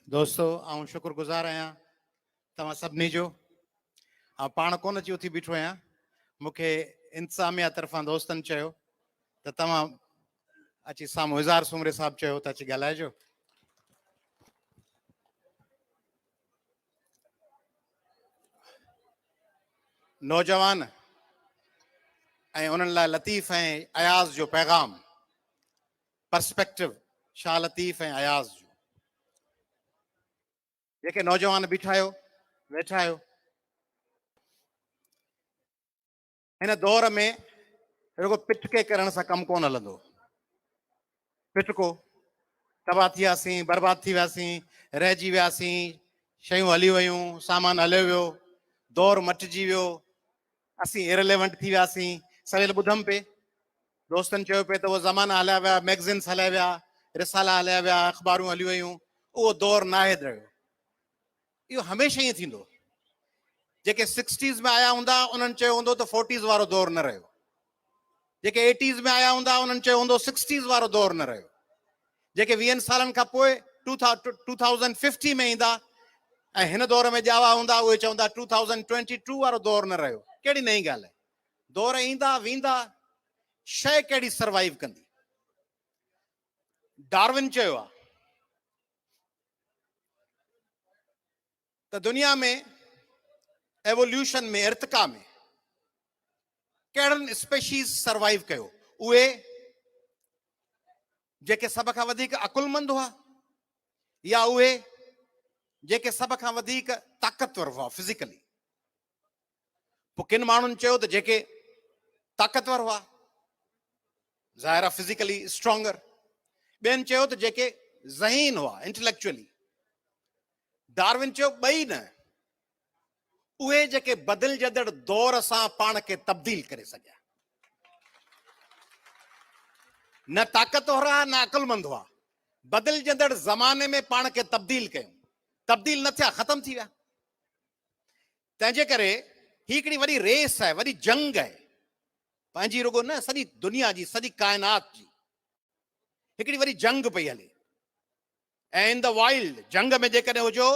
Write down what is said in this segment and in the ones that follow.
दोस्तों आऊं शुक्रगुज़ार आहियां तव्हां सभिनी जो। पाण कोन अची उथी बीठो आहियां, मूंखे इंतज़ामिया तरफ़ां दोस्तनि चयो त तव्हां अची साम्हूं इज़हार सुमरे साहब चयो त अची ॻाल्हाइजो। नौजवान ऐं उन्हनि लाइ लतीफ़ ऐं अयाज़ जो पैगाम, पर्सपेक्टिव शाह लतीफ़ ऐं अयाज़ जो। जेके नौजवान बीठा आहियो, वेठा आहियो, हिन दौर में रुगो पिटके करण सां कमु कोन हलंदो। पिटको तबाह थी वियासीं, बर्बाद थी वियासीं, रहिजी वियासीं, शयूं हली वियूं, सामान हलियो वियो, दौर मटिजी वियो, असीं इररिलेवेंट थी वियासीं। सवेल ॿुधमि पे दोस्तनि चयो पिए त उहो ज़माना हलिया विया, मैगज़िन्स हलिया विया, रिसाला हलिया विया, अख़बारूं हली वियूं, उहो दौर नाहे रहियो। इहो हमेशह ईअं थींदो। जेके 60s में आया हूंदा उन्हनि चयो हूंदो त 40s वारो दौर न रहियो। जेके 80s में आया हूंदा उन्हनि चयो हूंदो 60s वारो दौर न रहियो। जेके 20 सालनि खां पोइ 2050 में ईंदा ऐं हिन दौर में ॼावा हूंदा उहे चवंदा 2022 वारो दौर न रहियो। कहिड़ी नई ॻाल्हि आहे। दौर ईंदा वेंदा, शइ कहिड़ी सर्वाइव कंदी। डार्विन चयो आहे त दुनिया में एवोल्यूशन में, इर्तिका में कहिड़नि स्पेशीज़ सर्वाइव कयो? उहे जेके सभ खां वधीक अकुलमंद हुआ या उहे जेके सभ खां वधीक ताक़तवर हुआ फिज़िकली? पोइ किन माण्हुनि चयो त जेके ताक़तवर हुआ, ज़ाहिर आहे फिज़िकली स्ट्रॉन्गर। ॿियनि चयो त जेके ज़हीन हुआ इंटेलेक्चुअली। डार्विन चयो ॿई न, उहे जेके बदिलजंदड़ दौर सां पाण खे तब्दील करे सघिया। न ताक़तवर हुआ न अकुलमंद हुआ, बदिलजंदड़ ज़माने में पाण खे तब्दील कयूं। तब्दील न थिया, ख़तम थी विया। तंहिंजे करे ही हिकिड़ी वॾी रेस आहे, वॾी जंग आहे, पंहिंजी रुगो न सॼी दुनिया जी, सॼी काइनात जी हिकिड़ी वॾी जंग पई हले। ऐं इन द वाइल्ड जंग में जेकॾहिं हुजो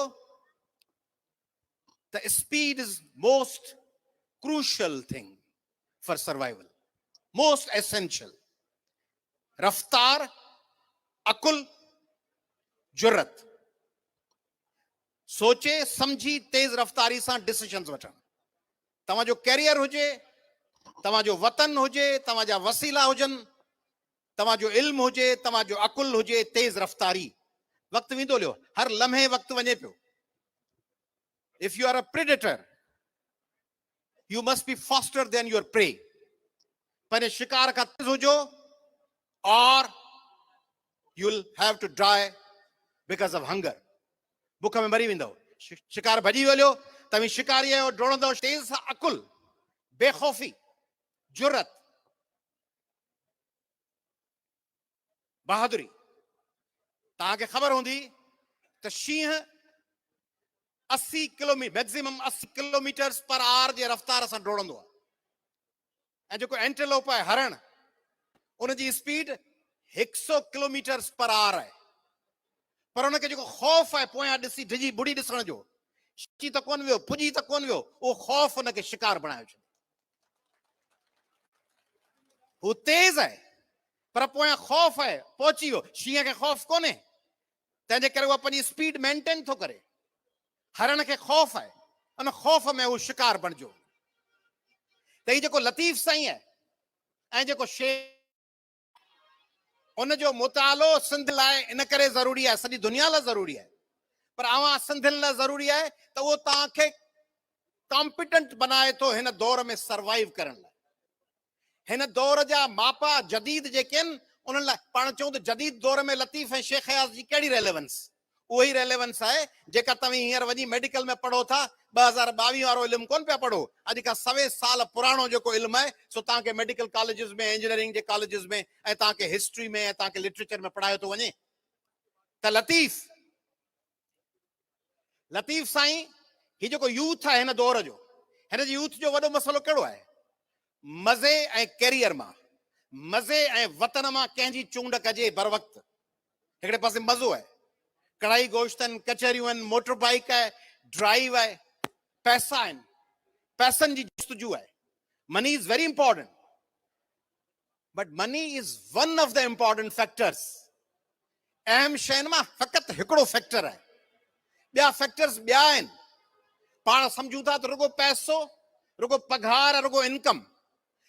त speed is most crucial thing for survival, most essential. रफ्तार, अकुल, जुर्रत, सोचे समझी तेज रफ्तारी सां डिसीजन्स वठण। तव्हांजो कैरियर हुजे, तव्हांजो वतन हुजे, तव्हांजा वसीला हुजनि, तव्हांजो इल्म हुजे, तव्हांजो अकुल हुजे, तेज रफ्तारी। वक़्तु वेंदो लियो, हर लम्हे वक़्तु वञे पियो। If you are a predator, you must be faster than your prey. पंहिंजे शिकार खां तेज हुजो, or you'll have to die because of hunger. बुख में मरी वेंदव। शिकार भॼी वञो, तव्हीं शिकारी आहियो, डोड़ंदव। तेज सां अकुल, बेखौफ़ी, जुर्रत, बहादुरी। तव्हांखे ख़बर हूंदी त शींहं 80 kilometre maximum 80 kilometre per hour जे रफ्तार सां डोड़ंदो आहे। ऐं जेको एंटेलोप आहे, हरण, उनजी स्पीड 100 किलोमीटर पर आवर आहे। पर उनखे जेको ख़ौफ़ आहे पोयां ॾिसी डिॼी बुढ़ी ॾिसण जो, अची त कोन वियो, पुॼी त कोन वियो, उहो ख़ौफ़ उनखे शिकार बणायो छॾियो। हू तेज़ आहे पर पोयां ख़ौफ़ आहे, पहुची वियो। शींहं खे ख़ौफ़ कोन्हे, तंहिंजे करे उहा पंहिंजी स्पीड मेंटेन थो करे। हरण खे ख़ौफ़ आहे, उन ख़ौफ़ में हू शिकार बणिजो। त हीउ जेको लतीफ़ साईं आहे ऐं जेको शेर, उनजो मुतालो सिंध लाइ इन करे ज़रूरी आहे, सॼी दुनिया लाइ ज़रूरी आहे, पर अवां सिंधियुनि लाइ ज़रूरी आहे त उहो तव्हांखे कॉम्पिटेंट बनाए थो हिन दौर में सर्वाइव करण लाइ। हिन दौर जा मापा जदीद जेके आहिनि, उन्हनि लाइ पाण चऊं त जदीद दौर में लतीफ़ ऐं शेख अयाज़ जी कहिड़ी रेलेवेंस? उहो ई रेलेवेंस आहे जेका तव्हां हींअर वञी मेडिकल में पढ़ो था। 2022 वारो इल्मु कोन पिया पढ़ो, अॼु खां 100 साल पुराणो जेको इल्मु आहे सो तव्हांखे मेडिकल कॉलेजिस में, इंजीनियरिंग जे कॉलेजिस में ऐं तव्हांखे हिस्ट्री में ऐं तव्हांखे लिटरेचर में पढ़ायो थो वञे। त लतीफ़ साईं ही जेको यूथ आहे हिन दौर जो, हिन जी यूथ जो वॾो मसइलो कहिड़ो आहे? मज़े ऐं कैरियर मां, मज़े ऐं वतन मां कंहिंजी चूंड कजे बर वक़्तु। हिकिड़े पासे मज़ो आहे, कढ़ाई गोश्त आहिनि, कचहरियूं आहिनि, मोटर बाइक आहे, ड्राइव आहे, पैसा आहिनि, पैसनि जी जस्तजू आहे. Money is very important, but money is one of the important factors. अहम शयुनि मां फ़क़ति हिकिड़ो फैक्टर आहे, ॿिया फैक्टर्स ॿिया आहिनि. पाण सम्झूं था त रुगो पैसो, रुगो पघार, रुगो इनकम,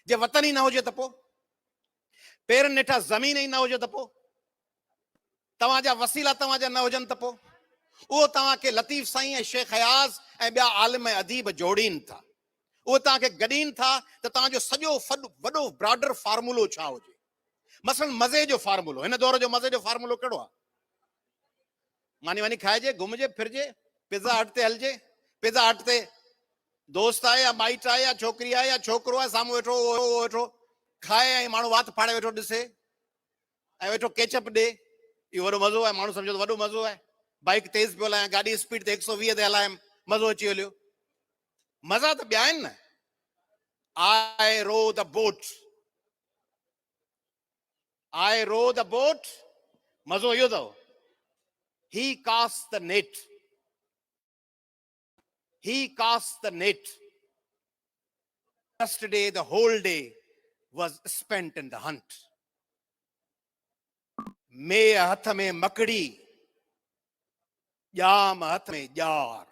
जे वतन ई न हुजे त पोइ, पेरनि ॾिठा ज़मीन ई न हुजे त पोइ, तव्हांजा वसीला तव्हांजा न हुजनि त पोइ, उहो तव्हांखे लतीफ़ साईं ऐं शेख हयाज़ ऐं ॿिया आलिम ऐं अदीब जोड़ीनि था. उहो तव्हांखे गॾीनि था त तव्हांजो सॼो वॾो ब्रॉडर फार्मूलो छा हुजे. मसलन मज़े जो फार्मूलो, हिन दौर जो मज़े जो फार्मूलो कहिड़ो आहे? मानी वञी खाइजे, घुमिजे फिरजे, पिज़्ज़ा हट ते हलिजे, पिज़्ज़ा हट ते दोस्त आहे या माइट आहे या छोकिरी आहे या छोकिरो आहे, साम्हूं वेठो वेठो खाए ऐं माण्हू वात फाड़े वेठो ॾिसे ऐं वेठो केचप ॾे. इहो वॾो मज़ो आहे. माण्हू सम्झो त वॾो मज़ो आहे. बाइक तेज़ पियो हलायां, गाॾी स्पीड ते 120 ते हलायमि, मज़ो अची हलियो. मज़ा त ॿिया आहिनि न. I row the boat, I row the boat, मज़ो इहो अथव. He casts the net, he casts the net. Yesterday the whole day was spent in the hunt. मे हथ में मकड़ी, ॼाम हथ में ॼार.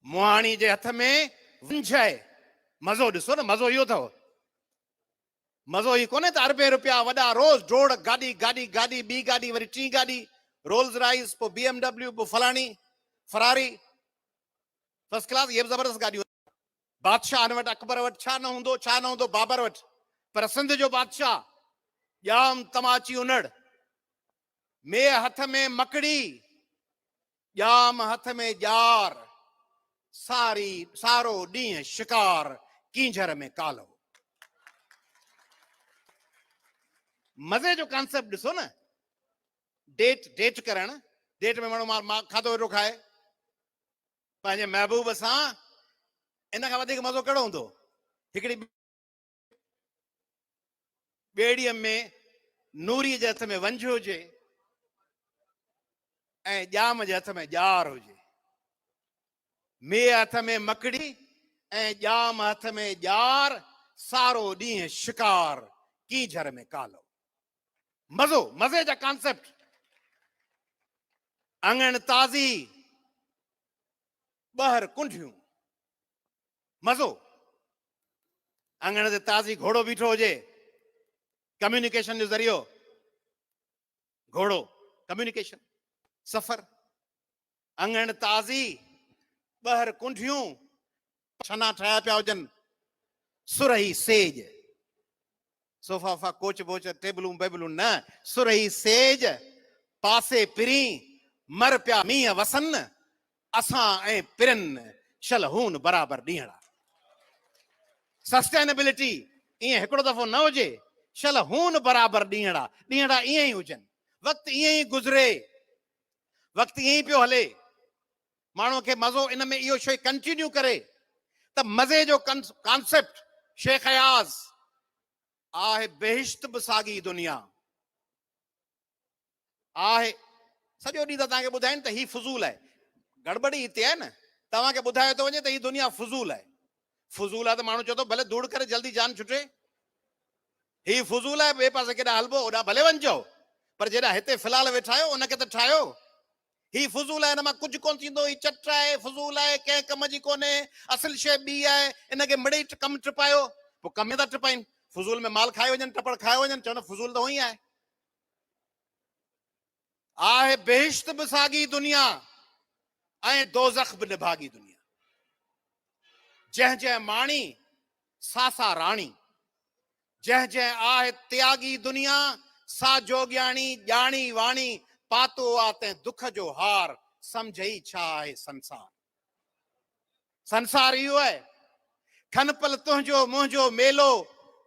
मुहाणी जे हथ में वंझ आहे. मज़ो ॾिसो न, मज़ो इहो अथव. मज़ो ई कोन्हे त अरबे रुपया वॾा रोज़ ड्रोड़, गाॾी गाॾी गाॾी, ॿी गाॾी, वरी टी गाॾी, रोल्स राइस, पोइ BMW, पोइ फलाणी फरारी, फर्स्ट क्लास. इहे बि ज़बरदस्त गाॾियूं. बादशाह वटि, अकबर वटि छा न हूंदो, छा न हूंदो बाबर वटि, पर सिंध जो बादशाह ॼाम तमाची उनड़. मे हथ में मकड़ी, ॼाम हथ में ॼार, सारो ॾींहुं शिकार, कींझर में कालो. मज़े जो कॉन्सेप्ट ॾिसो न. डेट करणु, डेट में माण्हू खाधो वेठो खाए पंहिंजे महबूब सां. इन खां वधीक मज़ो कहिड़ो हूंदो? हिकिड़ी ॿेड़ीअ में नूरी जे हथ में वंझ हुजे ऐं ॼाम जे हथ में ॼार हुजे. मे हथ में मकड़ी ऐं ॼाम हथ में ॼार, सारो ॾींहुं शिकार, कीझर में कालो. मज़ो, मज़े जा कॉन्सेप्ट. अंगण ताज़ी, ॿाहिरि कुंडियूं. मज़ो. अंगण ते ताज़ी घोड़ो बीठो हुजे, कम्युनिकेशन जो ज़रियो. घोड़ो कम्युनिकेशन, सफ़र. अंगण ताज़ी, ॿाहिरि कुंडियूं, छना ठाहिया पिया हुजनि, सुरही सेज, सोफा वोफा, कोच बोच, टेबलूं बेबलूं न, सुरही सेज, पासे पिरी, मर पिया मींहं वसन, असां ऐं पिरनि शल हून बराबरि ॾींहड़ा. सस्टेनेबिलिटी ईअं हिकिड़ो दफ़ो न हुजे, शल हून बराबरि ॾींहड़ा. ॾींहड़ा ईअं ई हुजनि, वक़्तु ईअं ई गुज़रे, वक़्तु ईअं ई पियो हले. माण्हूअ खे मज़ो इन में इहो शइ कंटिन्यू करे त मज़े जो कॉन्सेप्ट. शेख हयाज़ आहे बेहिश्त बि साॻी दुनिया आहे. सॼो ॾींहुं त तव्हांखे ॿुधाइनि त ही फुज़ूल आहे. गड़बड़ी हिते आहे न, तव्हांखे ॿुधायो थो वञे त ही दुनिया फुज़ूल आहे. फुज़ूल आहे त माण्हू चए थो भले धूड़ करे जल्दी जान छुटे. ही फुज़ूल आहे, ॿिए पासे केॾा हलबो ओॾा भले वञिजो, पर जेॾा हिते फ़िलहाल वेठा आहियो उनखे त ठाहियो. ही फुज़ूल आहे, हिन मां कुझु कोन थींदो, ही चट आहे, फुज़ूल आहे, कंहिं कम जी कोन्हे, असुल शइ ॿी आहे, इनखे मिड़ई कमु टिपायो. पोइ कम था टिपाइनि, फुज़ूल में माल खाए वञनि, टपड़ खाए वञनि, चवनि फुज़ूल त उहो ई आहे. आहे बेहिश्त बि साॻी दुनिया ऐं दोज़ख बि निभागी दुनिया. जंहिं जंहिं माणी सासा राणी, जंहिं जंहिं आहे त्यागी दुनिया, सा जोगियाणी ॼाणी वाणी, पातो आ तंहिं दुख जो हार, सम्झई छा आहे संसार. संसार इहो आहे, खनपल तुंहिंजो मुंहिंजो मेलो,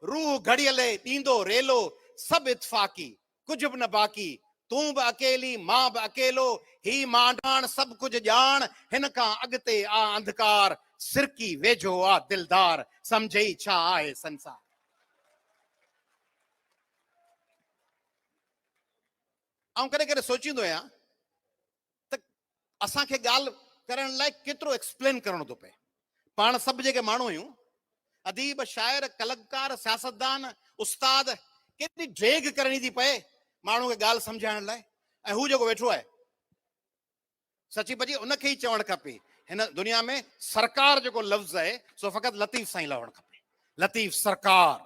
रूह घड़ियले ॾींदो रेलो, सभु इतफ़ाक़ी कुझु बि न बाक़ी, तूं बि अकेली मां बि अकेलो, ही मांडाण सभु कुझु ॼाण, हिन खां अॻिते आ अंधकार, सिरकी वेझो आ दिलदार, सम्झई छा आहे संसार. ऐं कॾहिं कॾहिं सोचींदो आहियां त असांखे ॻाल्हि करण लाइ केतिरो एक्सप्लेन करणो थो पए। पाण सभु जेके माण्हू आहियूं, अदीब, शाइर, कलाकार, सियासतदान, उस्ताद, केतिरी ड्रेग करणी थी पए माण्हू खे ॻाल्हि सम्झाइण लाइ। ऐं हू जेको वेठो आहे, सची पची उनखे ई चवणु खपे। हिन दुनिया में सरकार जेको लफ़्ज़ आहे सो फ़क़ति लतीफ़ सां ई लहणु खपे। लतीफ़ सरकार,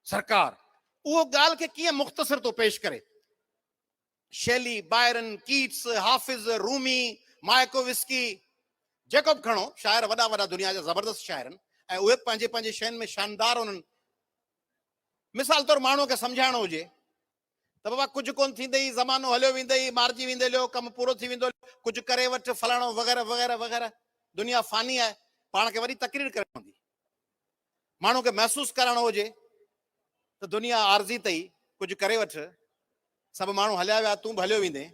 सरकार। उहो ॻाल्हि खे कीअं मुख़्तसिर थो पेश करे। शेली, बायरन, कीट्स, हाफ़िज़, रूमी, मायकोविस्की, जेको बि खणो, शाइर वॾा वॾा दुनिया जा ज़बरदस्त शाइर आहिनि ऐं उहे पंहिंजे पंहिंजे शयुनि में शानदार उन्हनि। मिसाल तौरु माण्हूअ खे सम्झाइणो हुजे त बाबा कुझु कोन थींदई, ज़मानो हलियो वेंदई, मारिजी वेंदे हलियो, कमु पूरो थी वेंदो, कुझु करे वठ, फलाणो वग़ैरह वग़ैरह वग़ैरह। दुनिया फ़ानी आहे, पाण खे वरी तकरीर करणी पवंदी। माण्हू खे महसूसु करणो हुजे त दुनिया आरज़ी अथई, कुझु करे वठ, सभु माण्हू हलिया विया, तूं बि हलियो वेंदे।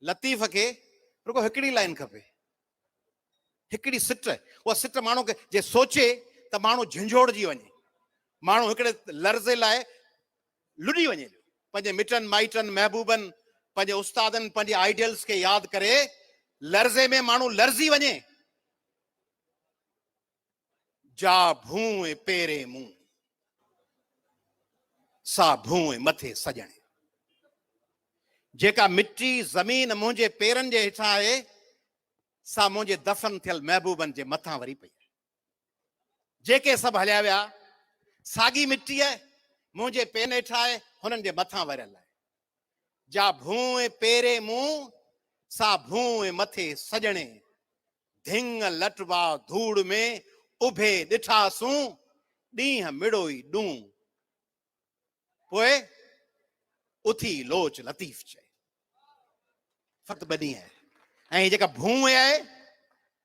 लतीफ़ खे रुगो हिकिड़ी लाइन खपे, हिकिड़ी सिट। उहा सिट माण्हू खे जे सोचे त माण्हू झंझोड़जी वञे, माण्हू हिकिड़े लर्ज़े लाइ लुॾी वञे, पंहिंजे मिटनि माइटनि, महबूबनि, पंहिंजे उस्तादनि, पंहिंजे आइडियल्स खे यादि करे लर्ज़े में माण्हू लर्ज़ी वञे। जा भूए पेरे मुंह, सा भूए मथे सजणे। जेका मिट्टी ज़मीन मुंहिंजे पेरनि जे हेठां आहे, सा मुंहिंजे दफ़न थियल महबूबनि जे मथां वरी पई आहे। जेके सभु हलिया विया, साॻी मिट्टी आहे, मुंहिंजे पेरनि हेठां आहे, हुननि जे मथां वरियल आहे। जा भूए पेरे मुंह, सा भूए मथे सजणे। धिंग लटवा धूड़ में उभे ॾिठासूं, ॾींहं मिड़ो ई ॾूं। पोइ उथी लोच लतीफ़ चए। फ़क़्ति ॿ ॾींहं आहे। ऐं जेका भूए आहे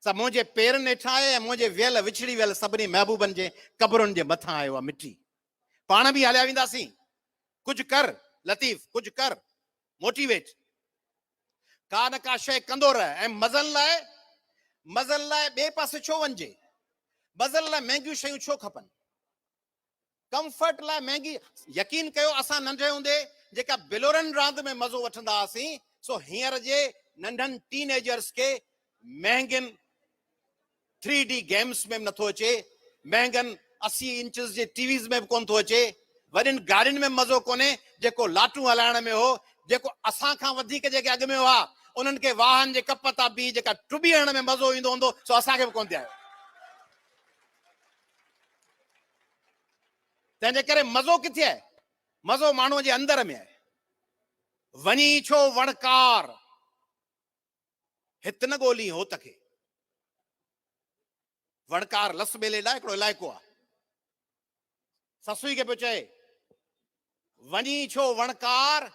सा मुंहिंजे पेरनि हेठां आहे ऐं मुंहिंजे वियल विछड़ी वियल सभिनी महबूबनि जे क़बरुनि जे मथां आयो आहे मिट्टी। पाण बि हलिया वेंदासीं। कुझु कर लतीफ़, कुझु कर, मोटिवेट। का न का शइ कंदो रहे। ऐं मज़नि लाइ ॿिए पासे छो वञिजे? मज़नि लाइ महांगियूं शयूं छो खपनि? कंफर्ट लाइ महांगी। यकीन कयो, असां नंढे हूंदे जेका बिलोरनि रांदि में मज़ो वठंदा हुआसीं, सो हींअर जे नंढनि टीनेजर्स खे महांगनि 3D गेम्स में बि नथो अचे, महांगनि 80 इंचस जे टीवीज़ में बि कोन थो अचे, वॾियुनि गाॾियुनि में मज़ो कोन्हे जेको लाटू हलाइण में हो, जेको असां खां वधीक जेके अॻु में हुआ उन्हनि खे वाहन जे कप तां बि जेका टुॿी हणण में मज़ो ईंदो हूंदो, सो असांखे बि कोन थियो। तंहिंजे करे मज़ो किथे आहे? मज़ो माण्हूअ जे अंदर में आहे। वञी छो वणकार, हित न ॻोल्ही हो तखे। वणकार लसबेले ॾांहुं हिकिड़ो इलाइक़ो आहे। ससुई खे पियो चए, वञी छो वणकार,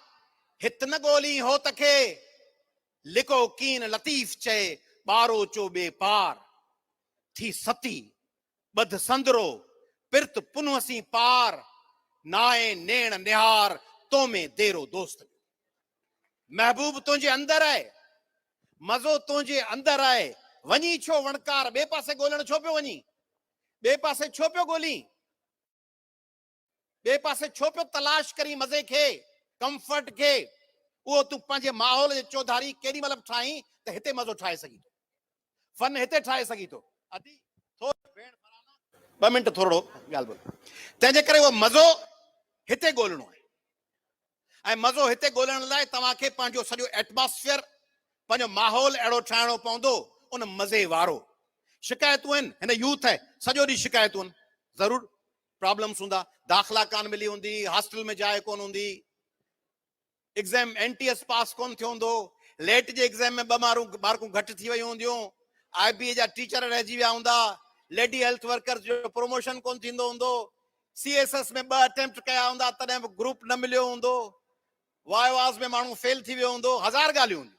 हित न ॻोल्ही हो तखे। लिको कीन लतीफ़ चए, ॿारो चो ॿे पार। थी सती ॿध संदरो, पिरत पुनहसी पार। नाए नेण निहार, तो में देरो दोस्त। महबूब तुंहिंजे अंदर आहे, मज़ो तुंहिंजे अंदर आहे। वञी छो वणकार, ॿिए पासे ॻोल्हण छो पियो वञी? ॿिए पासे छो पियो ॻोल्ही? ॿिए पासे छो पियो तलाश करी मज़े खे, कंफर्ट खे? उहो तूं पंहिंजे माहौल जे चौधारी केॾी महिल बि ठाहीं त हिते मज़ो ठाहे सघी थो, फन हिते ठाहे सघी थो। अदी 2 मिंट थोरो ॻाल्हि ॿोल। तंहिंजे करे उहो मज़ो हिते ॻोल्हणो आहे। ऐं मज़ो हिते ॻोल्हण लाइ तव्हांखे पंहिंजो सॼो एटमॉस्फेयर, पंहिंजो माहौल अहिड़ो ठाहिणो पवंदो, उन मज़े वारो। शिकायतूं आहिनि, हिन यूथ आहे, सॼो ॾींहुं शिकायतूं आहिनि। ज़रूरु प्रॉब्लम्स हूंदा, दाख़िला कान मिली हूंदी, हॉस्टल में जाइ कोन हूंदी, एग्ज़ाम NTS पास कोन थियो हूंदो, लेट जे एग्ज़ाम में 2 मार्कूं घटि थी वियूं हूंदियूं, IBA जा टीचर रहिजी विया हूंदा, लेडी हेल्थ वर्कर जो प्रमोशन कोन थींदो हूंदो, CSS में 2 अटेम्प्ट कया हूंदा तॾहिं बि ग्रुप न मिलियो हूंदो, वाइवास में माण्हू फेल थी वियो हूंदो। 1000 ॻाल्हियूं आहिनि,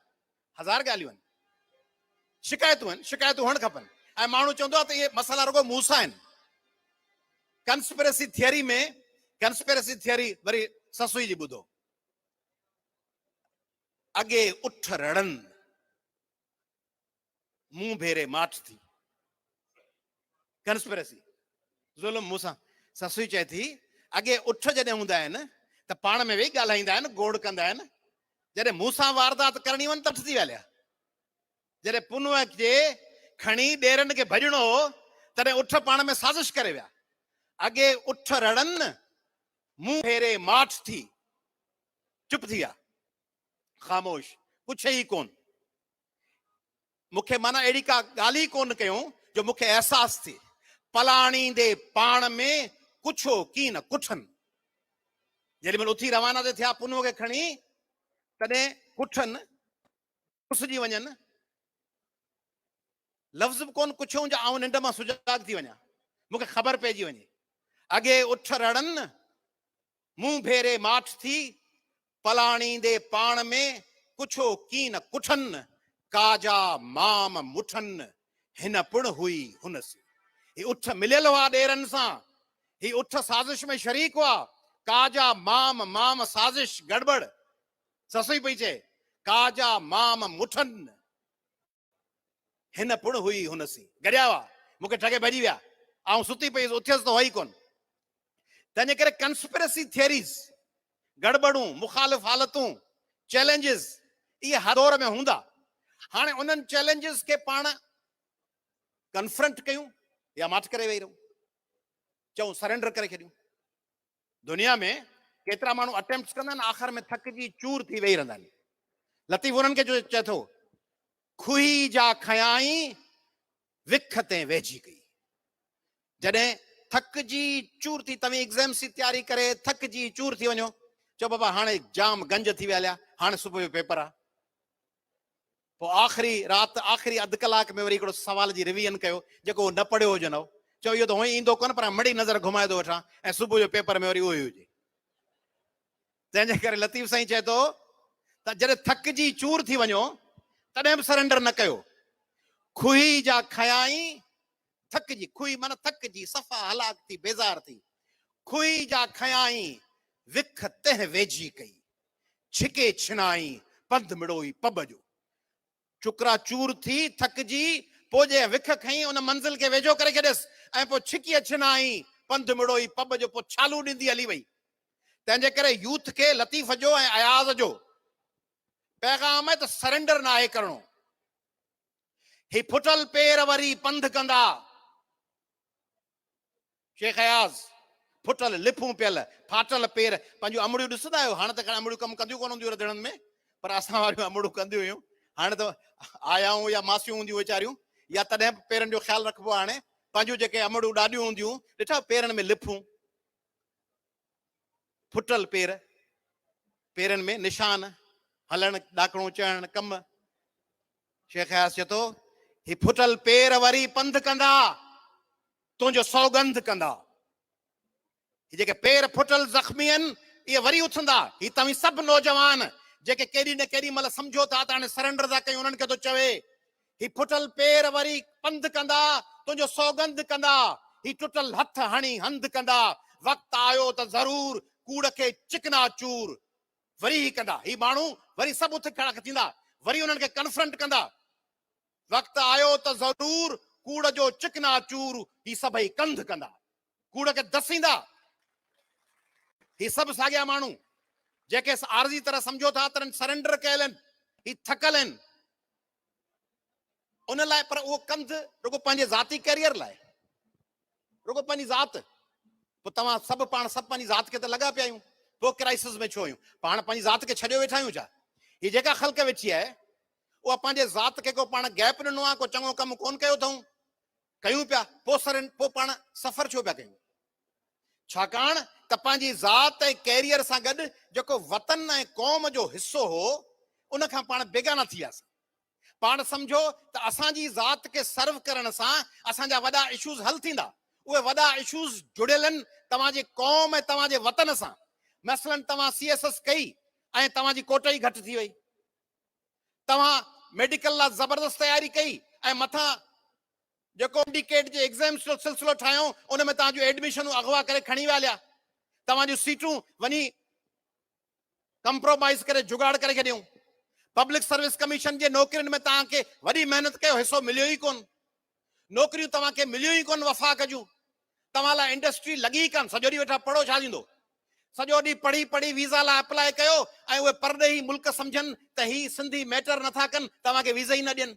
1000 ॻाल्हियूं आहिनि। शिकायतूं आहिनि, शिकायतूं हुअणु खपनि। ऐं माण्हू चवंदो आहे त इहे मसइला रुगो मूं सां आहिनि। कंस्पिरेसी थियरी में, कंस्पिरेसी थियरी वरी ससुई जी ॿुधो। अॻे उठ रड़नि, मुंहुं भेरे माठ थी। कंस्पिरेसी, ज़ुल्म मूंसां। ससुई चए थी, अॻे उठ जॾहिं हूंदा आहिनि त पाण में वेही ॻाल्हाईंदा आहिनि, गोड़ कंदा आहिनि, जॾहिं मूंसां वारदात करणी वञ त थी विया जॾहिं पुनव जे खणी ॾेरनि खे भॼणो हो तॾहिं उठ पाण में साज़िश करे विया अॻे उठ रड़नि मुंहुं फेरे माठ थी चुप थी विया ख़ामोश कुछ ई कोन मूंखे माना अहिड़ी का ॻाल्हि ई कोन कयूं जो मूंखे अहसासु थिए पलाणींदे पाण में कुछो की न कुठनि जेॾी महिल उथी रवाना ते थिया पुनव खे खणी तॾहिं कुठनि पुसजी वञनि लफ़्ज़ बि कोन कुछऊं जो आऊं निंड मां सुजाग थी वञा मूंखे ख़बर पइजी वञे अॻे उठ रड़नि मुंहुं फेरे माठ थी पलाणींदे पाण में कुछो की न कुठनि काजा माम मुठनि हिन पुण हुई हुनसी ही उठ मिलियल हुआ ॾेरनि सां ही उठ साज़िश में शरीक हुआ काजा माम माम साज़िश गड़बड़ ससुई पई चए काजा माम मुठनि हिन पुण हुई हुनसी गड़िया हुआ मूंखे ठगे भॼी विया ऐं सुती पई उथियसि त हुई कोन तंहिंजे करे कंस्पिरेसी थियरीज़ गड़बड़ूं मुखालिफ़ हालतूं चैलेंजिस इहे हर दौर में हूंदा हाणे उन्हनि चैलेंजिस खे पाण कन्फ्रंट कयूं या माठ करे वेही रहूं चऊं सरेंडर करे छॾियूं दुनिया में केतिरा माण्हू अटेम्प्ट कंदा आहिनि आख़िर में थकिजी चूर थी वेही रहंदा आहिनि लतीफ़ उन्हनि खे जो चए थो खुही जा खयाई विख ते वेझी कई जॾहिं थकिजी चूर थी तव्हीं एग्ज़ाम्स जी तयारी करे थकिजी चूर थी वञो चओ बाबा हाणे जाम गंज थी विया हाणे सुबुह जो पेपर आहे पोइ आख़िरी राति आख़िरी अधु कलाक में वरी हिकिड़ो सवाल जी रिवीजन कयो जेको न पढ़ियो हुजंदो चओ इहो त हुअं ईंदो कोन पर मड़ी नज़र घुमाए थो वठां ऐं सुबुह जो पेपर में वरी उहो ई हुजे तंहिंजे करे लतीफ़ साईं चए थो त जॾहिं थकिजी चूर थी वञो तॾहिं बि सरेंडर न कयो खुही जा खयाई थकिजी खुही माना थकिजी सफ़ा हलाक थी बेज़ार थी खुही जा खयाई विख तह वेझी कई छिके छिनाई पंध मिड़ोई पब जो चुकरा चूर थी थकिजी पोइ जे विख खई उन मंज़िल खे वेझो करे छॾियसि ऐं पोइ छिकीअ छिनाई पंध मिड़ोई पब जो पोइ छालू ॾींदी हली वई तंहिंजे करे यूथ खे लतीफ़ जो ऐं अयाज़ जो पैगाम आहे त सरेंडर न आहे करणो ही फुटल पेर वरी पंध कंदा शेख अयाज़ फुटल लिफूं पियल फाटल पेर पंहिंजूं अमड़ियूं ॾिसंदा आहियो हाणे त अमड़ियूं कमु कंदियूं कोन हूंदियूं रंधिणनि में पर असां वारियूं अमड़ियूं कंदियूं हुयूं हाणे त आयाऊं या मासियूं हूंदियूं वीचारियूं या तॾहिं पेरनि जो ख़्यालु रखिबो आहे हाणे पंहिंजूं जेके अमड़ियूं ॾाढियूं हूंदियूं ॾिठा पेरनि में लिफूं फुटल पेर पेरनि में निशान हलण ॾाकणो चढ़ण कम शेख अयाज़ चए थो ही फुटल पेर वरी पंध कंदा तुंहिंजो सौगंध कंदा जेके पेर फुटल ज़ख़्मी आहिनि इहे वरी उथंदा ही तव्हीं सभु नौजवान जेके केॾी न केॾी महिल सम्झो था त हाणे सरेंडर था कयूं उन्हनि खे थो चवे ही फुटल पेर वरी पंध कंदा तुंहिंजो सौगंध कंदा ही टुटल हथ हणी हंध कंदा वक़्तु आयो त ज़रूर कूड़ खे चिकना चूर वरी ही कंदा ही माण्हू वरी सभु उथ खड़ा थींदा वरी उन्हनि खे कन्फ्रंट कंदा वक़्तु आयो त ज़रूर कूड़ जो चिकना चूर ही सभई कंध कंदा कूड़ खे दसींदा ही सभु साॻिया माण्हू जेके आरज़ी तरह सम्झो था त सरेंडर कयल आहिनि ही थकल आहिनि उन लाइ पर उहो कंध रुगो पंहिंजे ज़ाती कैरियर लाइ रुगो पंहिंजी ज़ात पोइ तव्हां सभु पंहिंजी ज़ात खे त लॻा पिया आहियूं पोइ क्राइसिस में छो आहियूं पाण पंहिंजी ज़ात खे छॾियो वेठा आहियूं छा ही जेका ख़ल्क़ वेठी आहे उहा पंहिंजे ज़ात खे को पाण गैप ॾिनो आहे को चङो कमु कोन कयो अथऊं कयूं पिया पोइ पाण सफ़र छो पिया कयूं छाकाणि त पंहिंजी ज़ात ऐं कैरियर सां गॾु जेको वतन ऐं क़ौम जो हिसो हो उन खां पाण बेगाना थी वियासीं पाण सम्झो त असांजी ज़ात खे सर्व करण सां असांजा वॾा इशूज़ हल थींदा उहे वॾा इशूज़ जुड़ियल आहिनि तव्हांजे क़ौम ऐं तव्हांजे वतन सां मसलन तव्हां CSS कई ऐं तव्हांजी कोटई घटि थी वई तव्हां मेडिकल लाइ ज़बरदस्त तयारी कई ऐं मथां जेको इंडिकेट जे एग्ज़ाम जो सिलसिलो ठाहियो उन में तव्हांजूं एडमिशनूं अगवा करे खणी विया हलिया तव्हांजूं सीटूं वञी कंप्रोमाइज़ करे जुगाड़ करे छॾियूं पब्लिक सर्विस कमीशन जे नौकरियुनि में तव्हांखे वॾी महिनत कयो हिसो मिलियो ई कोन नौकरियूं तव्हांखे मिलियूं ई कोन वफ़ाक़ जूं तव्हां लाइ इंडस्ट्री लॻी ई कोन सॼो ॾींहुं वेठा पढ़ो छा थींदो सॼो ॾींहुं पढ़ी पढ़ी वीज़ा लाइ अप्लाई कयो ऐं उहे परॾेही मुल्क सम्झनि त ही सिंधी मैटर नथा कनि, तव्हांखे वीज़ा ई न ॾियनि,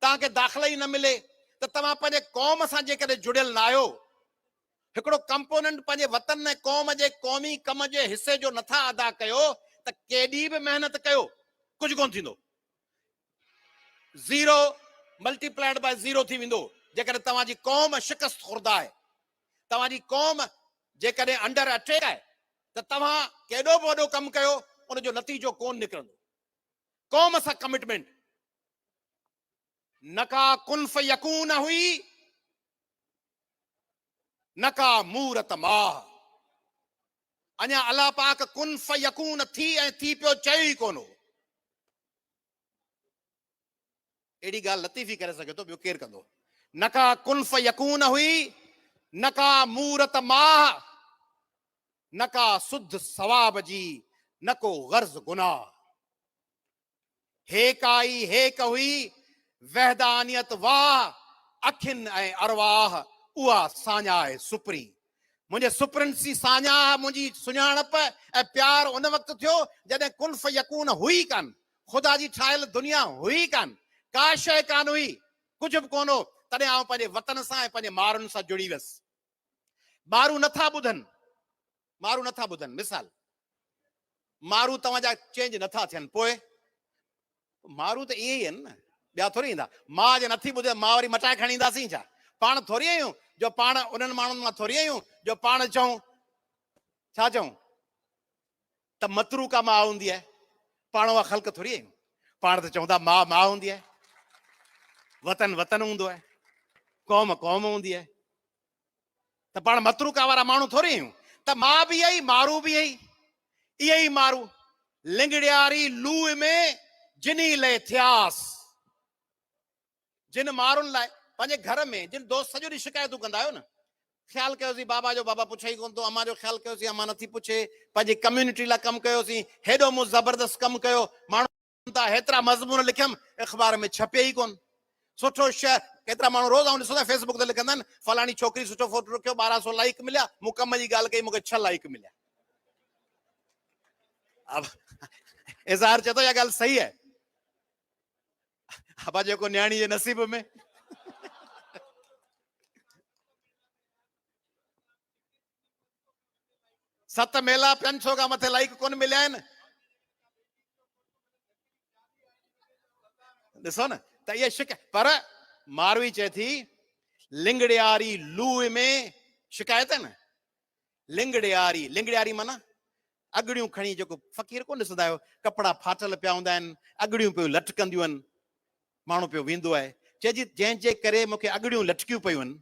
तव्हांखे दाख़िला ई न मिले, त तव्हां पंहिंजे क़ौम सां जेकॾहिं जुड़ियल न आहियो, हिकिड़ो कंपोनेंट पंहिंजे वतन ऐं क़ौम जे क़ौमी कम जे हिसे जो नथा अदा कयो त केॾी बि महिनत कयो कुझु कोन थींदो। ज़ीरो मल्टीप्लाइड बाय ज़ीरो थी वेंदो जेकॾहिं तव्हांजी क़ौम शिकस्त खुर्दा आहे, तव्हांजी क़ौम जेकॾहिं अंडर अटैक आहे त तव्हां केॾो बि वॾो कमु कयो उनजो नतीजो कोन निकिरंदो। क़ौम सां कमिटमेंट न का कुन फयकून हुई न का मूरत माह, अञा अलाह पाक कुन फयकून थी ऐं थी पियो चयो ई कोन हो। अहिड़ी ॻाल्हि लतीफ़ी करे सघे थो, ॿियो केरु कंदो? न का कुन फयकून हुई न का मूरत माह, न का सुध सवाब जी न को गर्ज गुनाह, हेक आई हेक हुई वहदानियत वाह, अखिन ऐं अरवाह उहा साञाए सुपरी। मुंहिंजे सुपरंसी साञा, मुंहिंजी सुञाणप ऐं प्यार उन वक़्तु थियो जॾहिं कुन फयकून हुई कान, ख़ुदा जी ठाहियल दुनिया हुई कान, का शइ कान हुई, कुझु बि कोन हो, तॾहिं आउं पंहिंजे वतन सां ऐं पंहिंजे माण्हुनि सां जुड़ी वियुसि। माण्हू नथा ॿुधनि, माण्हू नथा ॿुधनि। मिसाल, माण्हू तव्हांजा चेंज नथा थियनि, पोइ माण्हू त इहे ई आहिनि न, ॿिया थोरी ईंदा। मां जे नथी ॿुधे मां वरी मटाए खणी ईंदासीं छा? पाण थोरी आहियूं जो पाण उन्हनि माण्हुनि मां थोरी आहियूं जो पाण चऊं छा चऊं त मतरूका मां हूंदी आहे, पाण उहा ख़ल्क थोरी आहियूं। पाण त चवंदा मां हूंदी आहे, वतन वतन हूंदो आहे, क़ौम क़ौम हूंदी आहे, त पाण मतरूका वारा माण्हू थोरी आहियूं। त मां बि आई, मारू बि आई, इहे ई मारू लिंगड़ियारी लूह में जिनी ले थियास। जिन मारुनि लाइ पंहिंजे घर में जिन दोस्त सॼो ॾींहुं शिकायतूं कंदा आहियो न, ख़्यालु कयोसीं बाबा जो, बाबा पुछे ई कोन थो, अम्मा जो ख़्यालु कयोसीं, अम्मा नथी पुछे, पंहिंजी कम्यूनिटी लाइ कमु कयोसीं, हेॾो मूं ज़बरदस्त कमु कयो, माण्हू हेतिरा मज़मून लिखियमि अख़बार में छपे ई कोन, सुठो शइ। केतिरा माण्हू रोज़ आउं ॾिसंदा फेसबुक ते लिखंदा आहिनि फलाणी छोकिरी सुठो फोटो रखियो, 1200 लाइक मिलिया, मूं कम जी ॻाल्हि कई, मूंखे 6 लाइक मिलिया। अब इज़हार चए थो इहा ॻाल्हि सही आहे, अबा जेको न्याणी जे नसीब में। सत मेला 500 खां मथे लाइक कोन मिलिया आहिनि, ॾिसो न। त इहे शिकायत, पर मारवी चए थी लिंगड़ियारी लूह में शिकायत है न, लिंगड़ियारी, लिंगड़ियारी माना अगड़ियूं खणी, जेको फ़कीर कोन ॾिसंदा आहियो, कपिड़ा फाटल पिया हूंदा आहिनि, अगड़ियूं पियो लटकंदियूं आहिनि, माण्हू पियो वेंदो आहे, चइजी जंहिंजे करे मूंखे अगड़ियूं लटकियूं पियूं आहिनि,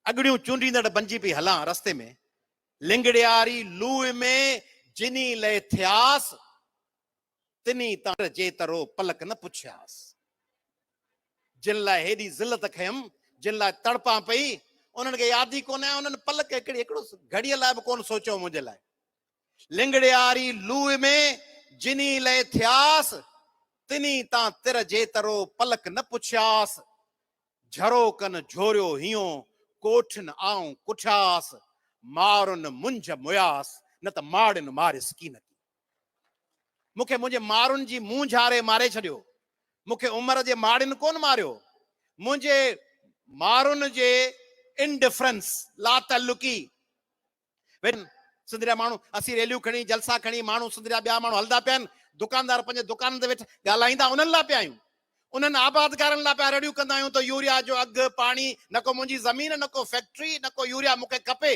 अगड़ियूं चूंडींदड़ बणिजी पई हलां रस्ते में, लिंगड़ियारी लूह में जिनी ले थियास, तिनी तार जे तरो पलक न पुछियास। जिन लाइ हेॾी ज़िलत खयमि, जिन लाइ तड़पां पई, उन्हनि खे यादि ई कोन आहे, उन्हनि पलक हिकिड़ो घड़ीअ लाइ बि कोन सोचियो मुंहिंजे लाइ। लिंगड़ियारी लूह में जिनी ले थियास, तिनी तां तिर जे तरो पलक न पुछियास। झरो कन झोरियो हियो कोठन आऊं कुठास, मारुन मुंझ मुयास न त माड़िन मारिस कीन। मूंखे मुंहिंजे मारुनि जी मुंहुं झारे मारे छॾियो, मूंखे उमिरि जे माड़िन कोन मारियो, मुंहिंजे मारुनि जे इनडिफरेंस लातालुकी। सिंधिया माण्हू असीं रैलियूं खणी, जलसा खणी, माण्हू सिंधिया ॿिया माण्हू हलंदा पिया आहिनि, दुकानदार पंहिंजे दुकान ते वेठा ॻाल्हाईंदा उन्हनि लाइ पिया आहियूं, उन्हनि आबादकारनि लाइ पिया रेडियूं कंदा आहियूं त यूरिया जो अघु, पाणी, न को मुंहिंजी ज़मीन, न को फैक्ट्री, न को यूरिया मूंखे खपे।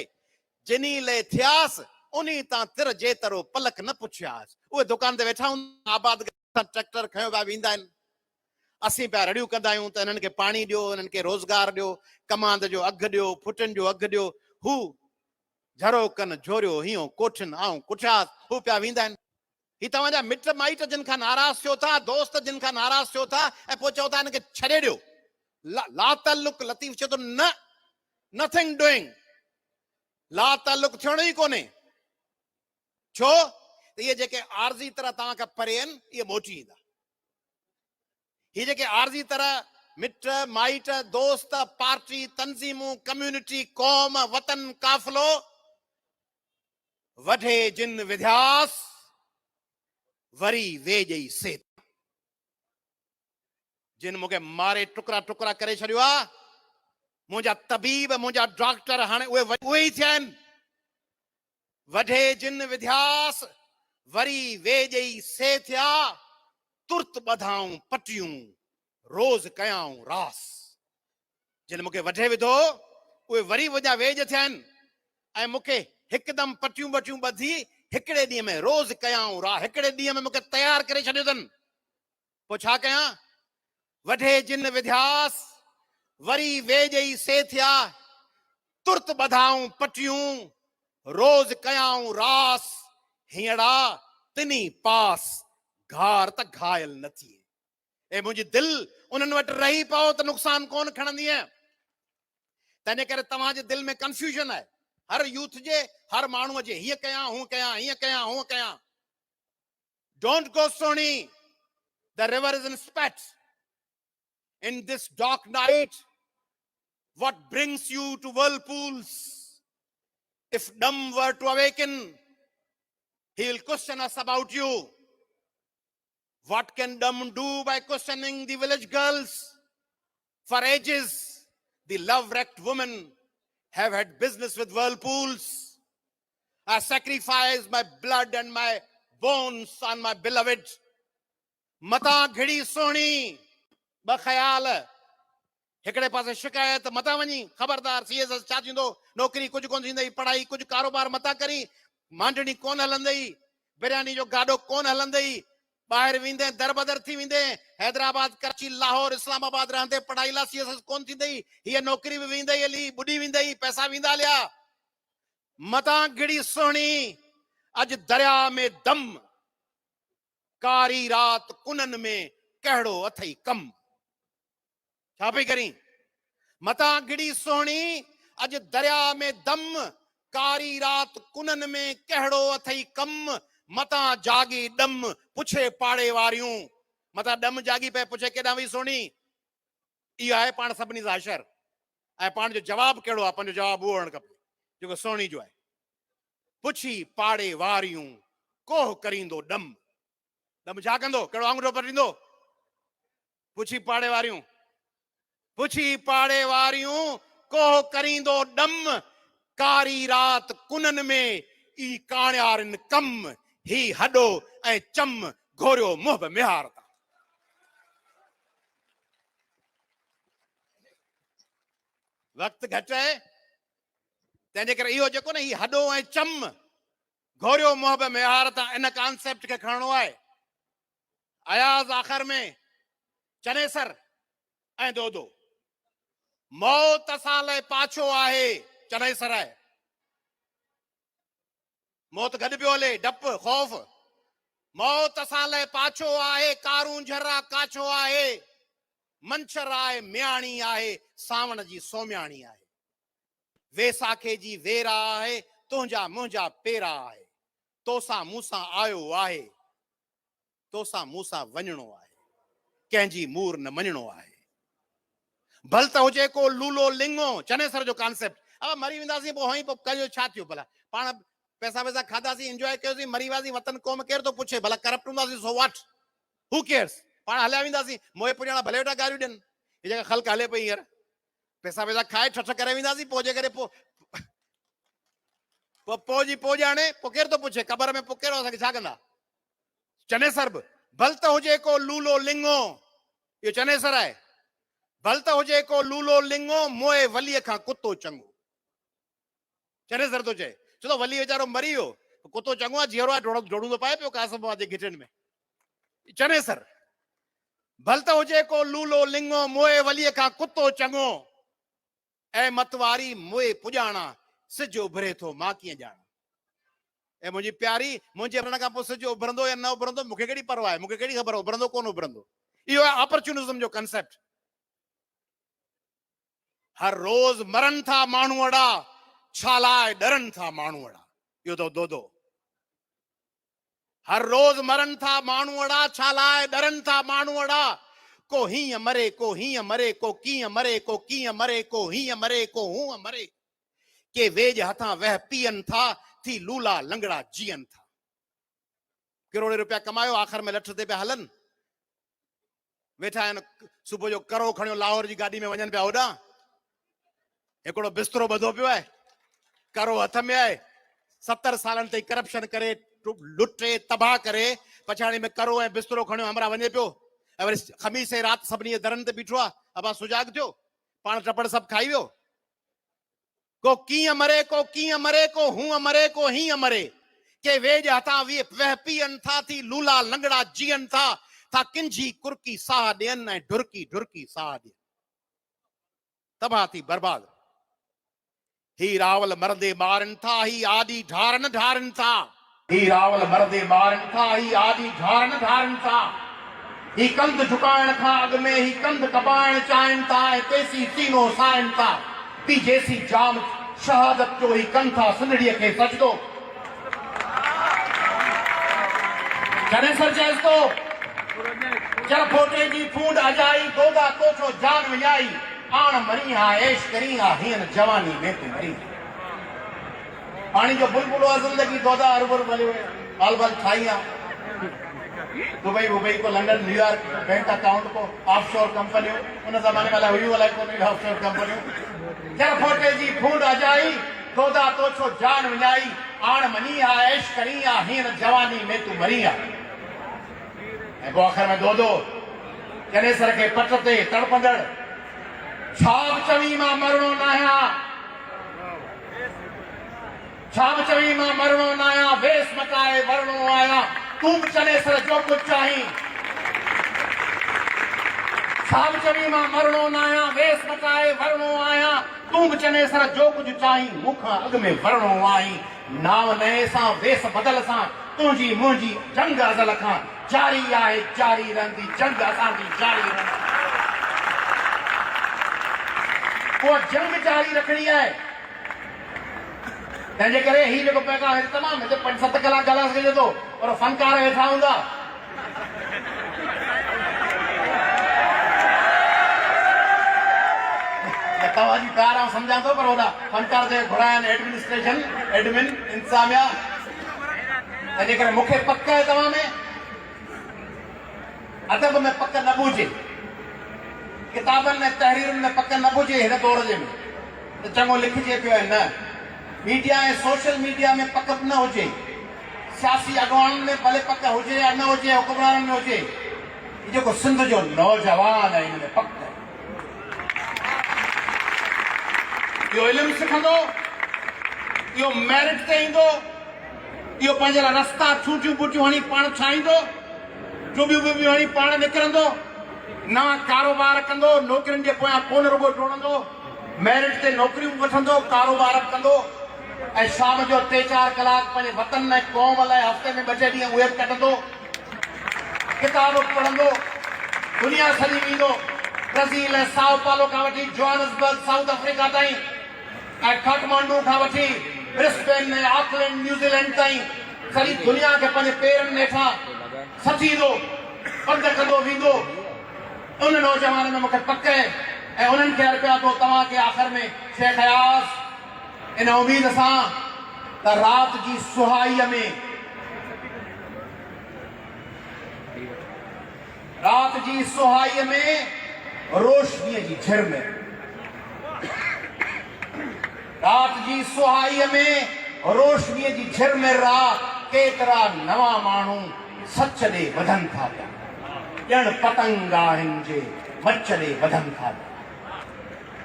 जिनी ले थियास उन तां तिर जे तरो पलक न पुछियास। उहे दुकान ते वेठा हूंदा, आबादकार ट्रैक्टर खयो पिया वेंदा आहिनि, असीं पिया रेडियूं कंदा आहियूं त हिननि खे पाणी ॾियो, हिननि खे रोज़गार ॾियो, कमांद जो अघु ॾियो, फुटनि जो अघु ॾियो। हू झरो कन झोरियो हियो कोठन आऊं कुठास, हू पिया वेंदा आहिनि। ही तव्हांजा मिट माइट जिन खां नाराज़ थियो था, दोस्त जिन खां नाराज़ थियो था, ऐं पोइ चओ था हिनखे छॾे ॾियो। ला ताल्लुक, लतीफ़ चए थो न, नथिंग डूइंग, ला ताल्लुक थियणो ई कोन्हे। छो त इहे जेके आरज़ी तरह तव्हां खां परे आहिनि, इहे मोटी ईंदा। ही जेके आरज़ी तरह मिट माइट दोस्त पार्टी तंज़ीमूं कम्यूनिटी क़ौम वतन काफ़िलो, वढे जिन विध्यास वरी वेजई से जिन मूंखे मारे टुकड़ा टुकड़ा करे छॾियो आहे मुंहिंजा तबीब मुंहिंजा डॉक्टर हाणे उहे ई थिया आहिनि वढे जिन विध्यास वरी वेजई से थिया तुर्त ॿधाऊं पटियूं रोज़ कयाऊं रास जिन मूंखे वढे विधो उहे वरी मुंहिंजा वेज थिया आहिनि ऐं मूंखे हिकदमि पटियूं बटियूं ॿधी हिकिड़े ॾींहं में रोज़ कयाऊं रा हिकिड़े ॾींहं में मूंखे तयारु करे छॾियो अथनि पोइ छा कयां वढे जिन विध्यास वरी वेजई से थिया तुर्त ॿधाऊं पटियूं रोज़ कयाऊं रास हींअड़ा तिनी पास घार त घायल न थिए ऐं मुंहिंजी दिलि उन्हनि वटि रही पओ त नुक़सान कोन खणंदी आहे तंहिंजे करे तव्हांजे दिलि में कंफ्यूजन आहे हर यूथ जे हर माण्हूअ जे हीअं कयां हूअं कयां हीअं कयां हूअं कयां डोंट गो सोनी the river is in spate in this dark night what brings you to whirlpools if Dam were to awaken he will question us about you what can Dam do by questioning the village girls for ages the love-wrecked women have had business with whirlpools I sacrifice my blood and my bones on my beloved mata ghidi soni बख्याल हिकड़े पासे शिकायत मता वञी खबरदार CS छा थींदो नौकरी कुछ कोन थींदई पढ़ाई कुछ कारोबार मता करी मांडणी कोन हलंदई बिरयानी जो गाडो कोन हलंदई ॿाहिरि वेंदे दर बदर थी वेंदे हैदराबाद कराची लाहौर इस्लामाबाद रहंदे पढ़ाई ला सीएस कोन थींदई हीअ नौकरी भी वेंदई हली बुढ़ी वेंदई पैसा वेंदा हलिया मता गिड़ी सोहणी अज दरिया में दम कारी रात कुनन में कहिड़ो अथई कम छा पई करी मता गिड़ी सोहणी अज दरिया में दम कारी रात कुनन में कहिड़ो अथई कम मता जागी डम पुछे पाड़े वारियूं मता डम जागी पे पुछे केॾां वई सोहणी इहो आहे पाण सभिनी सां हशर ऐं पाण जो जवाबु कहिड़ो आहे पंहिंजो जवाबु उहो हुअणु खपे जेको सोहणी जो आहे पुछी पाड़े वारियूं कोह करींदो डम डम छा कंदो कहिड़ो आंगूठो पटींदो पुछी पाड़े वारियूं पुछी पाड़े वारियूं कोह करींदो डम कारी रात कुनन में ई काणियारिन कम ही हडो ऐं चम घोरियो मुंहं मिहार ता वक्त घटि आहे तंहिंजे करे इहो जेको न ही हडो ऐं चम घोरियो मुंहं मिहार ता इन कॉन्सेप्ट खे खणणो आहे अयाज़ आख़िर में चनेसर ऐं दोदो मौत सां लाइ पाछो आहे चनेसर आहे मौत गॾु पियो हले डप खौफ़ मौत सां लाइ पाछो आहे कारूं झरा काछो आहे मंछर आहे म्याणी आहे सावण जी सोम्याणी आहे वेसाखे जी वेरा आहे तुंहिंजा मुंहिंजा पेरा आहे तोसां मूंसां आयो आहे तोसां मूंसां वञणो आहे कंहिंजी मूर न मञणो आहे भल त हुजे को लूलो लिंगो चनेसर जो कॉन्सेप्ट अब मरी वेंदासीं पोइ हई पोइ करियो छा थियो भला पाण पैसा वैसा खाधासीं एंजॉय कयोसीं मरी वियासीं वतन क़ौम केरु थो पुछे भला करप्ट हूंदासीं सो व्हाट हू केयर्स पाण हलिया वेंदासीं मोए पुॼाणा भले वेठा गारियूं ॾियनि हीअ जेका ख़ल्क हले पई हींअर पैसा वैसा खाए ठठ करे वेंदासीं पोइ जे करे पोइ जी पोइ ॼाणे पोइ केरु थो पुछे क़बर में पोइ कहिड़ो असांखे छा कंदा चनेसर बि भल त हुजे को लूलो लिंगो इहो चनेसर आहे भल त हुजे को लूलो लिंगो मोए वलीअ खां कुतो चङो चनेसर थो चए छो त वली वीचारो मरी वियो कुतो चङो आहे जीअरो आहे ढोड़ू थो पाए पियो कासम जे घिटनि में चनेसर भल त हुजे को लूलो लिंगो मोए वलीअ खां कुतो चङो ऐं मतवारी मोए पुॼाणा सिज उभरे थो मां कीअं ॼाणा ऐं मुंहिंजी प्यारी मुंहिंजे मरण खां पोइ सिज उभरंदो या न उभरंदो मूंखे कहिड़ी परवाह आहे मूंखे कहिड़ी ख़बर उभरंदो कोन उभरंदो इहो आहे ऑपरच्यूनिज़म जो कंसेप्ट हर रोज मरन था माण्हू अड़ा छा लाइ डरन था माण्हू अड़ा इहो तो दो हर रोज मरन था माण्हू अड़ा छा लाइ डरन था माण्हू अड़ा को हीअं मरे को हीअं मरे को कीअं मरे को कीअं मरे को हीअं मरे को हूअं मरे के वेज हथां वह पियन था थी लूला लंगड़ा जीअनि था। करोड़े रुपया कमायो, आख़िर में लठ ते पिया हलन, वेठा आहिनि सुबुह जो करो खणियो लाहौर जी गाॾी में वञनि पिया होॾां, हिकिड़ो बिस्तरो ॿधो पियो आहे, करो हथ में आहे, 70 सालनि ताईं करप्शन करे लुटे तबाह करे पछाड़ी में करो ऐं बिस्तरो खणियो हमरा वञे पियो, ऐं वरी ख़मीस राति सभिनी दरनि ते बीठो आहे, अबा सुजाग थियो, पाण टपड़ सभु खाई वियो। को कीअं मरे, को कीअं मरे, को हूं मरे, को हीअं मरे, के वेज हथा वह पीअनि था, थी लूला लंगड़ा जीअनि था किंजी कुरकी साह ॾियनि ऐं ढुरकी ढुरकी साह ॾियनि, तबाह थी बर्बाद। ही रावल मरदे ॿारनि था, ही आदि ढारन ढारनि था, ही रावल मरदे ॿारनि था, ही आदि ढारन ढारनि था, ही कंध झुकाइण खां अॻु में ही कंध कबाइण चाहिनि था ऐं तेसी सीनो साइनि था, पी जैसी जाम शहादत जो ही कनि था सिंधड़ीअ खे सजदो। जॾहिं सर चएसि थो चर फोटे जी फूंड अजाई, दोदा तोछो जान विञाई, आण मरी हा ऐश करी हा हीअं जवानी में तूं मरी। पाणी जो बुलबुलो आहे ज़िंदगी, दोदा अरबर भले बाल बाल ठाई आहे, दुबई वुबई को, लंदन न्यूयॉर्क, बैंक अकाउंट को, ऑफशोर कंपनियों, उन ज़माने में हुई अलाए कोन ऑफशोर कंपनियों। जर फोटे जी फूंड अजाई, दोदा तोछो जान विञाई, आण मनी हा ऐश करी हा हीअं जवानी में तूं मरी आहे। ऐं पोइ आख़िर में दोदो चनेसर खे पट ते तड़पंदड़, छा बि चवी मां मरणो न आहियां, छा बि चवी मां मरणो न आहियां, वेस मटाए वरणो आहियां, तूं बि चनेसर जो कुझु चाहीं। छा बि चवी मां मरणो न आहियां, वेस मटाए वरणो आहियां, तूं बि चनेसर जो कुझु चाहीं, मूंखां अॻु में वरणो आहीं। नाव नए सां वेस बदल सां तुंहिंजी मुंहिंजी जंग अज़ल खां जारी आहे, जारी रहंदी जंग असांजी जारी रहंदी। उहा जंग जारी रखणी आहे। तंहिंजे करे ही जेको पैगा तमामु हिते 5-7 कलाक ॻाल्हाए सघिजे थो, पर फनकार वेठा हूंदा, तव्हांजी प्यार आउं सम्झां थो, पर होॾा फनकार ते घुराया आहिनि एडमिनिस्ट्रेशन, एडमिन इंतज़ामिया। तंहिंजे करे मूंखे पक आहे तव्हां में, अदब में पक न हुजे, किताबनि ऐं तहरीरुनि में पक न हुजे, हिन दौर जे में त चङो लिखिजे पियो आहे। न मीडिया ऐं सोशल मीडिया में पक न हुजे, सियासी अॻवाननि में भले पक हुजे या न हुजे, हुकुमराननि में हुजे, जेको सिंध जो नौजवान आहे हिन में पक। इहो इल्मु सिखंदो, इहो मेरिट ते ईंदो, इहो पंहिंजे लाइ रस्ता छूटियूं बूटियूं हणी पाण ठाहींदो, चुबियूं ॿुबियूं हणी पाण निकिरंदो, नवां कारोबार कंदो, नौकिरियुनि जे पोयां कोन रुगो डोड़ंदो, मेरिट ते नौकिरियूं वठंदो, कारोबार कंदो, ऐं शाम जो 3-4 कलाक पंहिंजे वतन ऐं क़ौम लाइ हफ़्ते में 2 ॾींहं उहे कढंदो, किताब पढ़ंदो, दुनिया सॼी वेंदो, ब्राज़ील ऐं साओ पालो खां वठी जोहानिसबर्ग साउथ अफ्रीका ताईं, ऐं काठमांडू खां वठी ब्रिस्बेन ऐं ऑकलैंड न्यूज़ीलैंड ताईं सॼी दुनिया खे पंहिंजे पेरनि हेठां सचींदो, पंध कंदो वेंदो। उन नौजवान में मूंखे पक आहे, ऐं उन्हनि खे अर्पिया थो तव्हांखे आख़िर में शेख हयास, इन उमेद सां त राति जी सुहाईअ में, राति जी सुहाईअ में रोशनीअ जी झिर में, राति जी सुहाईअ में रोशनीअ जी झिर में केतिरा नवां माण्हू सच ॾे वधनि था पिया, ॼण पतंग आहिनि जे मच ॾे वधनि था पिया।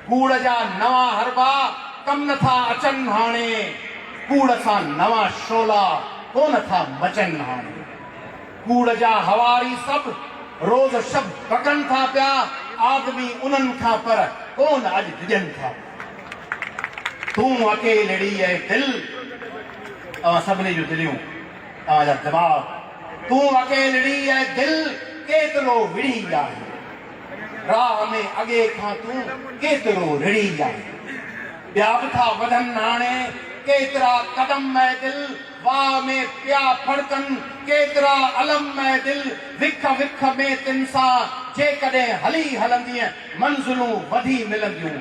कूड़ जा नवां हरबा कम नथा अचनि हाणे, कूड़ सां नवां शोला कोन था मचनि हाणे, कूड़ जा हवारी सभु रोज़ शब बकनि था पिया, आदमी उन्हनि खां पर कोन अॼु डिॼनि था। तूं अकेलड़ी आहे दिल, तव्हां सभिनी जूं दिलियूं, तव्हांजा दिमाग़, तूं अकेलड़ी आहे दिल, केतिरो विड़ी आहे, राह में अॻे खां तूं केतिरो रिड़ी आहे, ॿिया बि था वधनि हाणे केतिरा कदम आहे दिल, वाह में पिया फड़कनि केतिरा अलम आहे दिल, विख विख में तिन सां जेकॾहिं हली हलंदीअ मंज़िलूं वधी मिलंदियूं।